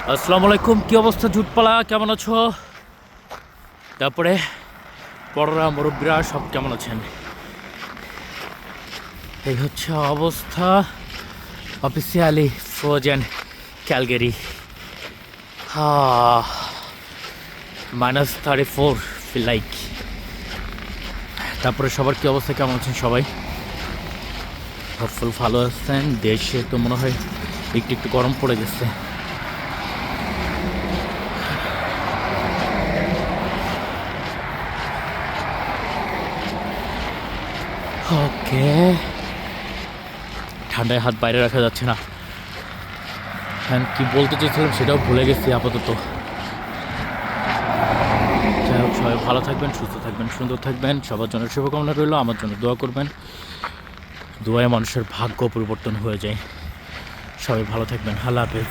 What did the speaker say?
আসসালামু আলাইকুম, কি অবস্থা জুটপালা, কেমন আছো? তারপরে বড়রা মুরব্বীরা সব কেমন আছেন? এই হচ্ছে অবস্থা officially frozen Calgary. -34 feel like. তারপরে সবার কি অবস্থা, কেমন আছেন সবাই? হোপফুল ভালো আছেন। দেশে তো মনে হয় একটু একটু গরম পড়ে গেছে। ওকে, ঠান্ডায় হাত বাইরে রাখা যাচ্ছে না। হ্যাঁ, কি বলতে চেয়েছিলাম সেটাও ভুলে গেছি আপাতত। যাই হোক, সবাই ভালো থাকবেন, সুস্থ থাকবেন, সুন্দর থাকবেন। সবার জন্য শুভকামনা রইল। আমার জন্য দোয়া করবেন। দোয়ায় মানুষের ভাগ্য পরিবর্তন হয়ে যায়। সবাই ভালো থাকবেন। আল্লাহ হাফেজ।